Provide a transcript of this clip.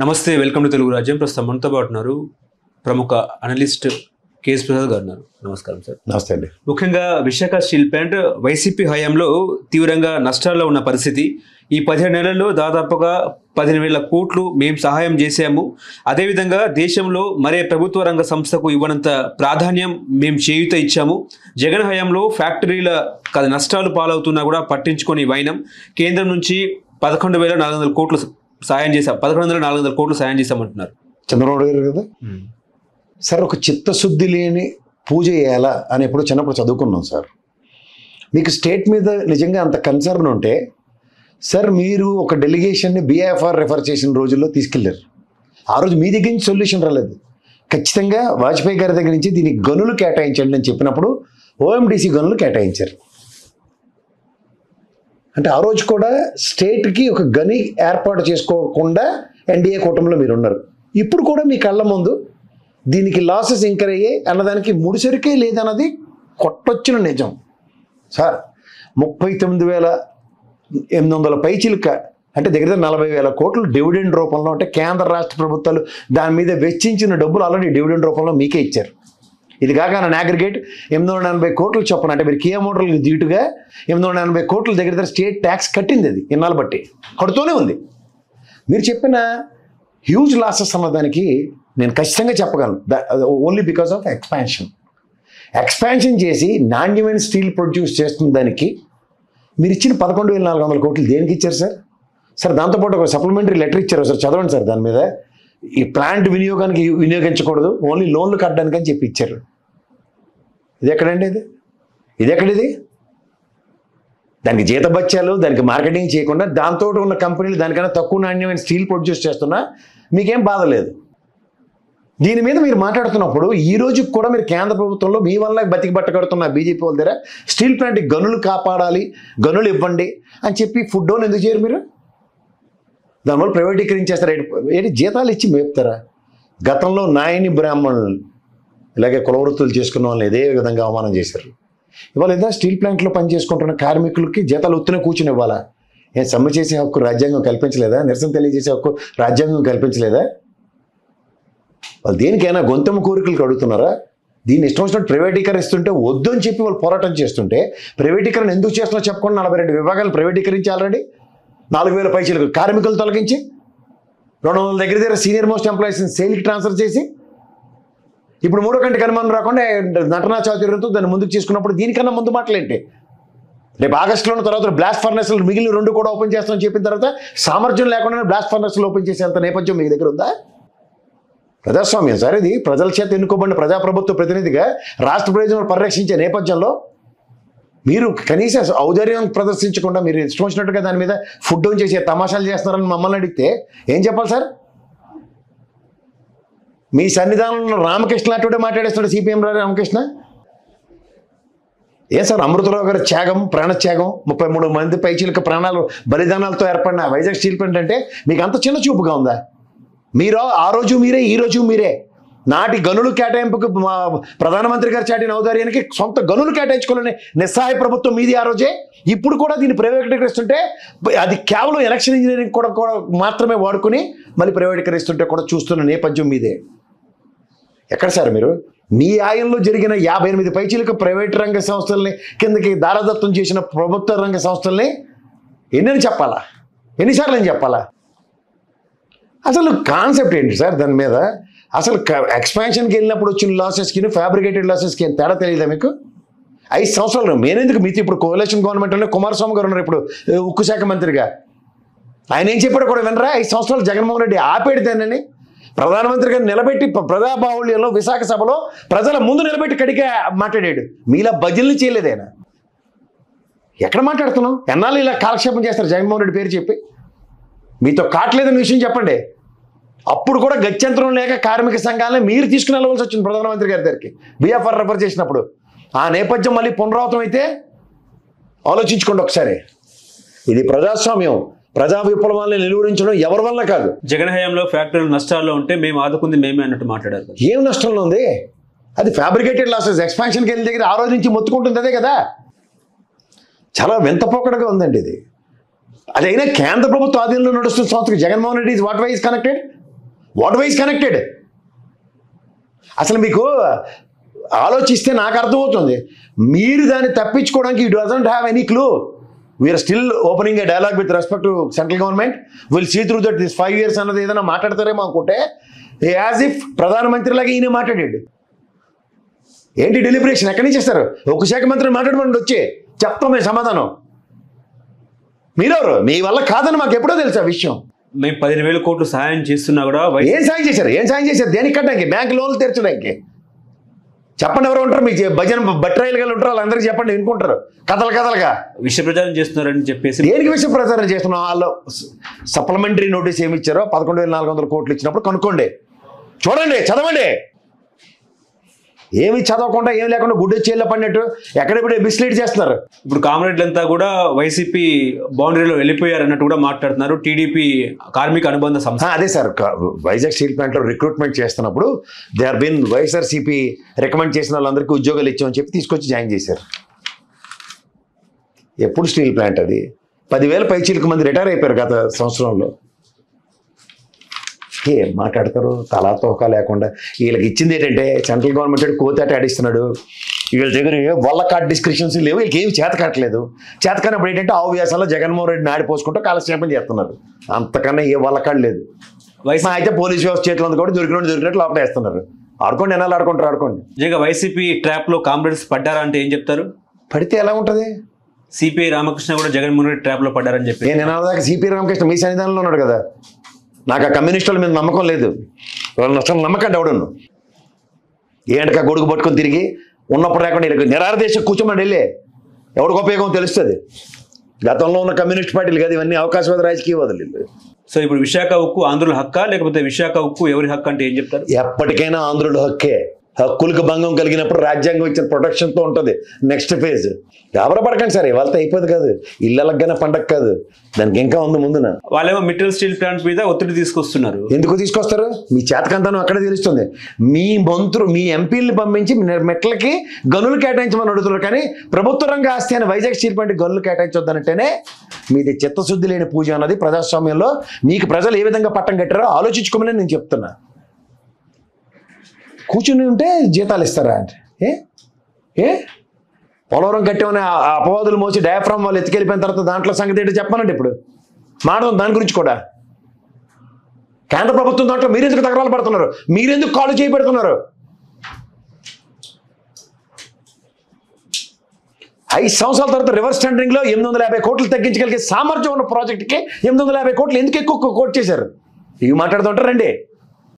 నమస్తే, welcome to Telugu రాజ్యం. ప్రస్తుతం మనతో పాటు ఉన్నారు ప్రముఖ అనలిస్ట్ కేఎస్ ప్రసాద్ గారు ఉన్నారు. నమస్కారం సార్. నమస్తే అండి. ముఖ్యంగా విశాఖ స్టీల్ ప్లాంట్ వైసీపీ హయాంలో తీవ్రంగా నష్టాల్లో ఉన్న పరిస్థితి. ఈ 17 నెలల్లో దాదాపుగా 15,000 కోట్లు మేము సహాయం చేశాము. అదేవిధంగా దేశంలో మరే ప్రభుత్వ రంగ సంస్థకు ఇవ్వనంత ప్రాధాన్యం మేము చేయూత ఇచ్చాము. జగన్ హయాంలో ఫ్యాక్టరీల నష్టాలు పాలవుతున్నా కూడా పట్టించుకొని వైనం. కేంద్రం నుంచి 11,400 కోట్లు సాయం చేశాం, 11,400 కోట్లు సాయం చేశామంటున్నారు చంద్రబాబు గారు కదా. సార్, ఒక చిత్తశుద్ధి లేని పూజ చేయాలా అని ఎప్పుడు చిన్నప్పుడు చదువుకున్నాం సార్. మీకు స్టేట్ మీద నిజంగా అంత కన్సర్న్ ఉంటే సార్, మీరు ఒక డెలిగేషన్ని BIFR రెఫర్ చేసిన రోజుల్లో తీసుకెళ్లారు. ఆ రోజు మీ దగ్గర నుంచి సొల్యూషన్ రాలేదు. ఖచ్చితంగా వాజ్పేయి గారి దగ్గర నుంచి దీనికి గనులు కేటాయించండి అని చెప్పినప్పుడు OMDC గనులు కేటాయించారు. అంటే ఆ రోజు కూడా స్టేట్కి ఒక గని ఏర్పాటు చేసుకోకుండా NDA కూటమిలో మీరు ఉన్నారు. ఇప్పుడు కూడా మీ కళ్ళ ముందు దీనికి లాసెస్ ఇంకర్ అయ్యాయి అన్నదానికి ముడిసరికే లేదన్నది కొట్టొచ్చిన నిజం సార్. 39,800 పైచిలుక అంటే దగ్గర 40,000 కోట్లు డివిడెండ్ రూపంలో, అంటే కేంద్ర రాష్ట్ర ప్రభుత్వాలు దాని మీద వెచ్చించిన డబ్బులు ఆల్రెడీ డివిడెండ్ రూపంలో మీకే ఇచ్చారు. ఇది కాక నా అగ్రిగేట్ 840 కోట్లు చొప్పున, అంటే మీరు కియా మోటార్లకు దీటుగా 840 కోట్లు దగ్గర స్టేట్ ట్యాక్స్ కట్టింది. అది ఇన్నాళ్ళు బట్టి కడుతూనే ఉంది. మీరు చెప్పిన హ్యూజ్ లాసెస్ అన్నదానికి నేను ఖచ్చితంగా చెప్పగలను. ఓన్లీ బికాస్ ఆఫ్ ఎక్స్పాన్షన్ చేసి నాణ్యమైన స్టీల్ ప్రొడ్యూస్ చేస్తున్న దానికి మీరు ఇచ్చిన 11,400 కోట్లు దేనికి ఇచ్చారు సార్? సార్, దాంతోపాటు ఒక సప్లిమెంటరీ లెటర్ ఇచ్చారు సార్, చదవండి సార్. దాని మీద ఈ ప్లాంట్ వినియోగానికి వినియోగించకూడదు, ఓన్లీ లోన్లు కట్టడానికి అని చెప్పి ఇచ్చారు. ఇది ఎక్కడండి? ఇది ఎక్కడిది? దానికి జీతబత్యాలు, దానికి మార్కెటింగ్ చేయకుండా దాంతో ఉన్న కంపెనీలు దానికన్నా తక్కువ నాణ్యమైన స్టీల్ ప్రొడ్యూస్ చేస్తున్నా మీకేం బాధ లేదు. దీని మీద మీరు మాట్లాడుతున్నప్పుడు ఈ రోజుకి కూడా మీరు కేంద్ర ప్రభుత్వంలో మీ వల్ల బతికి బట్ట కడుతున్న బీజేపీ వాళ్ళ దగ్గర స్టీల్ ప్లాంట్ గనులు కాపాడాలి, గనులు ఇవ్వండి అని చెప్పి ఫుడ్ డౌన్ ఎందుకు చేయరు మీరు? దానివల్ల ప్రైవేటీకరించేస్తారు. ఏంటి జీతాలు ఇచ్చి మేపుతారా? గతంలో నాయని బ్రాహ్మణులు ఇలాగే కులవృత్తులు చేసుకున్న వాళ్ళని ఇదే విధంగా అవమానం చేశారు. ఇవాళ ఏదో స్టీల్ ప్లాంట్లో పనిచేసుకుంటున్న కార్మికులకి జీతాలు ఒత్తునే కూర్చుని ఇవ్వాలా? ఏం సమ్మె చేసే హక్కు రాజ్యాంగం కల్పించలేదా? నిరసన తెలియజేసే హక్కు రాజ్యాంగం కల్పించలేదా? వాళ్ళు దేనికైనా గొంతెమ్మ కోరికలకు అడుగుతున్నారా? దీన్ని ఇష్టం వచ్చినట్టు ప్రైవేటీకరిస్తుంటే వద్దు అని చెప్పి వాళ్ళు పోరాటం చేస్తుంటే ప్రైవేటీకరణ ఎందుకు చేస్తున్నా చెప్పకుండా 42 విభాగాలు ప్రైవేటీకరించి ఆల్రెడీ 4,000 పైచీలకు కార్మికులు తొలగించి 200 దగ్గర సీనియర్ మోస్ట్ ఎంప్లాయీస్ని సేల్కి ట్రాన్స్ఫర్ చేసి ఇప్పుడు మూడో కంటికి అనుమానం రాకుండా నటనా చాతుర్యంతో దాన్ని ముందుకు తీసుకున్నప్పుడు దీనికన్నా ముందు మాటలేంటి? రేపు ఆగస్టులో తర్వాత బ్లాస్ట్ ఫర్నెస్లు మిగిలిన 2 కూడా ఓపెన్ చేస్తామని చెప్పిన తర్వాత సామర్థ్యం లేకుండా బ్లాస్ట్ ఫర్నెస్లు ఓపెన్ చేసేంత నేపథ్యం మీ దగ్గర ఉందా? ప్రజాస్వామ్యం సార్ ఇది. ప్రజల చేత ఎన్నుకోబడిన ప్రజాప్రభుత్వ ప్రతినిధిగా రాష్ట్ర ప్రయోజనాలు పరిరక్షించే నేపథ్యంలో మీరు కనీస ఔదార్యం ప్రదర్శించకుండా మీరు ఇష్టం వచ్చినట్టుగా దాని మీద ఫుడ్ డౌన్ చేసే తమాషాలు చేస్తున్నారని మమ్మల్ని అడిగితే ఏం చెప్పాలి సార్? మీ సన్నిధానంలో రామకృష్ణ అటుడే మాట్లాడేస్తున్నాడు CPM రామకృష్ణ. ఏ సార్, అమృతరావు గారి త్యాగం, ప్రాణత్యాగం, 33 మంది పైచీలక ప్రాణాలు బలిదానాలతో ఏర్పడిన వైజాగ్ స్టీల్ ప్లాంట్ అంటే మీకు అంత చిన్న చూపుగా ఉందా? మీరు ఆ రోజు మీరే, ఈ రోజు మీరే. నాటి గనులు కేటాయింపుకు ప్రధానమంత్రి గారు చాటిన ఔదార్యానికి సొంత గనులు కేటాయించుకోవాలని నిస్సహాయ ప్రభుత్వం మీది ఆ రోజే. ఇప్పుడు కూడా దీన్ని ప్రైవేటీకరిస్తుంటే అది కేవలం ఎలక్షన్ ఇంజనీరింగ్ కూడా మాత్రమే వాడుకుని మళ్ళీ ప్రైవేటీకరిస్తుంటే కూడా చూస్తున్న నేపథ్యం మీదే. ఎక్కడ సార్ మీరు? మీ ఆయంలో జరిగిన 58 పైచీలకు ప్రైవేట్ రంగ సంస్థల్ని కిందకి దారదత్తం చేసిన ప్రభుత్వ రంగ సంస్థల్ని ఎన్నని చెప్పాలా? ఎన్నిసార్లు అని చెప్పాలా? అసలు కాన్సెప్ట్ ఏంటి సార్ దాని మీద? అసలు ఎక్స్పాన్షన్కి వెళ్ళినప్పుడు వచ్చిన లాసెస్కి ఫ్యాబ్రికేటెడ్ లాసెస్కి ఏం తేడా తెలియదా మీకు? 5 సంవత్సరాలు మేనెందుకు మీతో ఇప్పుడు కోalition గవర్నమెంట్లోనే కుమారస్వామి గారు ఉన్నారు ఇప్పుడు ఉక్కు శాఖ మంత్రిగా. ఆయన ఏం చెప్పాడో కూడా వినరా? 5 సంవత్సరాలు జగన్మోహన్ రెడ్డి ఆపేడు దాన్ని. ప్రధానమంత్రి గారిని నిలబెట్టి ప్రజాబాహుళ్యంలో విశాఖ సభలో ప్రజల ముందు నిలబెట్టి కడిగా మాట్లాడాడు. మీలా బదిలీ చేయలేదు ఆయన. ఎక్కడ మాట్లాడుతున్నాం? ఎన్నాళ్ళు ఇలా కాలక్షేపం చేస్తారు జగన్మోహన్ రెడ్డి పేరు చెప్పి? మీతో కాట్లేదని విషయం చెప్పండి. అప్పుడు కూడా గత్యంతరం లేక కార్మిక సంఘాలని మీరు తీసుకుని వెళ్ళవలసి వచ్చింది ప్రధానమంత్రి గారి దగ్గరికి BIFR రెఫర్ చేసినప్పుడు. ఆ నేపథ్యం మళ్ళీ పునరావృతం అయితే ఆలోచించుకోండి ఒకసారి. ఇది ప్రజాస్వామ్యం. ప్రజా విప్లవాన్ని నిలువరించడం ఎవరి వల్ల కాదు. జగన్ హయాంలో ఫ్యాక్టరీలు నష్టాల్లో ఉంటే మేము ఆదుకుంది మేమే అన్నట్టు మాట్లాడారు. ఏం నష్టంలో ఉంది? అది ఫ్యాబ్రికేటెడ్ లాసెస్. ఎక్స్పాన్షన్కి వెళ్ళిన దగ్గర ఆ రోజు నుంచి మొత్తుకుంటుంది అదే కదా. చాలా వింతపోకడగా ఉందండి ఇది. అదైనా కేంద్ర ప్రభుత్వ ఆధీనంలో నడుస్తున్న సంస్థకి Jaganmohan Reddy what why is connected? What why's connected? అసలు మీకు ఆలోచిస్తే నాకు అర్థమవుతుంది, మీరు దాన్ని తప్పించుకోవడానికి you doesn't have any clue. We're still opening a dialogue with respect to central government, will see through that this 5 years అన్నది ఏదైనా మాట్లాడతారేమో అనుకుంటే యాజ్ ఇఫ్ ప్రధానమంత్రిలాగా ఈయన మాట్లాడాడు. ఏంటి డెలిబరేషన్? ఎక్కడి నుంచి ఇస్తారు? ఒక శాఖ మంత్రిని మాట్లాడమండి, వచ్చే చెప్తాం మేము సమాధానం. మీరెవరు? మీ వల్ల కాదని మాకు ఎప్పుడో తెలుసు ఆ విషయం. మేము 15,000 కోట్లు సహాయం చేస్తున్నా కూడా ఏం సాయం చేశారు? ఏం సాయం చేశారు? దేనికి కట్టడానికి? బ్యాంక్ లోన్లు తెరచడానికి. చెప్పండి, ఎవరు ఉంటారు మీ భజన బట్రాయిలు గల ఉంటారు, వాళ్ళందరికీ చెప్పండి, వినుకుంటారు కథలుగా. విష ప్రచారం చేస్తున్నారని చెప్పేసి. దేనికి విష ప్రచారం చేస్తున్నాం? వాళ్ళు సప్లిమెంటరీ నోటీస్ ఏమి ఇచ్చారో 11,400 కోట్లు ఇచ్చినప్పుడు కనుక్కోండి, చూడండి, చదవండి. ఏమి చదవకుండా ఏమి లేకుండా గుడ్డొచ్చేళ్ళ పడినట్టు ఎక్కడెప్పుడు మిస్లీడ్ చేస్తున్నారు. ఇప్పుడు కామ్రేడ్లంతా కూడా వైసీపీ బౌండరీలో వెళ్ళిపోయారు అన్నట్టు కూడా మాట్లాడుతున్నారు. టీడీపీ కార్మిక అనుబంధ సంస్థ. అదే సార్, వైజాగ్ స్టీల్ ప్లాంట్లో రిక్రూట్మెంట్ చేస్తున్నప్పుడు they are been YSRCP recommend చేసిన వాళ్ళందరికీ ఉద్యోగాలు ఇచ్చామని చెప్పి తీసుకొచ్చి జాయిన్ చేశారు. ఎప్పుడు స్టీల్ ప్లాంట్ అది? 10,000 పైచీలకు మంది రిటైర్ అయిపోయారు గత సంవత్సరంలో. ఏం మాట్లాడతారు? తలా తోక లేకుండా. వీళ్ళకి ఇచ్చింది ఏంటంటే సెంట్రల్ గవర్నమెంట్ కోతాట ఆడిస్తున్నాడు. వీళ్ళ దగ్గర వల్ల కార్డ్ డిస్క్రిప్షన్స్ లేవు, వీళ్ళకి ఏమి చేత కావట్లేదు. చేత కానప్పుడు ఏంటంటే ఆవు వ్యాసంలో జగన్మోహన్ రెడ్డిని ఆడిపోసుకుంటూ కాలక్షేపం చేస్తున్నారు. అంతకన్నా ఏ వల్ల కార్డు లేదు. అయితే పోలీస్ వ్యవస్థ చేతిలో ఉంది కూడా దొరికినట్టు లోపల వేస్తున్నారు. ఆడుకోండి, ఎన్నాళ్ళు ఆడుకోండి. నిజంగా వైసీపీ ట్రాప్ లో కామ్రేడ్స్ పడ్డారా అంటే ఏం చెప్తారు? పడితే ఎలా ఉంటుంది? సిపిఐ రామకృష్ణ కూడా జగన్మోహన్ రెడ్డి ట్రాప్ లో పడ్డారని చెప్పి. నేను దాకా సిపిఐ రామకృష్ణ మీ సన్నిధానంలో ఉన్నాడు కదా. నాకు ఆ కమ్యూనిస్టుల మీద నమ్మకం లేదు. వాళ్ళని అసలు నమ్మకండి ఎవడను. ఏంటక గొడుగు పట్టుకొని తిరిగి ఉన్నప్పుడు లేకుండా నిరారదేశం కూర్చోమని వెళ్ళే ఎవడికి ఉపయోగం తెలుస్తుంది. గతంలో ఉన్న కమ్యూనిస్ట్ పార్టీలు కదా ఇవన్నీ, అవకాశవాద రాజకీయవాదులు. సో ఇప్పుడు విశాఖ ఉక్కు ఆంధ్రుల హక్కా లేకపోతే విశాఖ ఉక్కు ఎవరి హక్కు అంటే ఏం చెప్తారు? ఎప్పటికైనా ఆంధ్రుల హక్కే. హక్కులకు భంగం కలిగినప్పుడు రాజ్యాంగం ఇచ్చిన ప్రొటెక్షన్తో ఉంటుంది నెక్స్ట్ ఫేజ్. గాబరపడకండి సార్, ఇవాళ అయిపోదు కాదు, ఇళ్ళలకైనా పండగ కాదు, దానికి ఇంకా ఉంది ముందున. వాళ్ళేమో మిట్టల్ స్టీల్ ప్లాంట్ మీద ఒత్తిడి తీసుకొస్తున్నారు. ఎందుకు తీసుకొస్తారు? మీ చేతకంతానం అక్కడే తెలుస్తుంది. మీ మీ ఎంపీలను పంపించి మెట్లకి గనులు కేటాయించమని అడుగుతున్నారు. కానీ ప్రభుత్వ రంగ ఆస్తి అని వైజాగ్ స్టీల్ ప్లాంట్ గనులు కేటాయించొద్దనంటేనే మీది చిత్తశుద్ధి లేని పూజ అన్నది ప్రజాస్వామ్యంలో. మీకు ప్రజలు ఏ విధంగా పట్టం కట్టారో ఆలోచించుకోమని నేను చెప్తున్నా. కూర్చుని ఉంటే జీతాలు ఇస్తారా అంటే పోలవరం కట్టామని అపవాదులు మోసి డయాఫ్రామ్ వాళ్ళు ఎత్తుకెళ్ళిపోయిన తర్వాత దాంట్లో సంగతి ఏంటో చెప్పానండి. ఇప్పుడు మాట్లాడదాం దాని గురించి కూడా. కేంద్ర ప్రభుత్వం దాంట్లో మీరెందుకు తగరాలు పడుతున్నారు? మీరెందుకు కాళ్ళు చేయి పెడుతున్నారు? 5 సంవత్సరాల తర్వాత రివర్స్ టెండరింగ్లో 850 కోట్లు తగ్గించగలిగే సామర్థ్యం ఉన్న ప్రాజెక్టుకి 850 కోట్లు ఎందుకు ఎక్కువ కోట్ చేశారు? ఇవి మాట్లాడుతుంటారండి.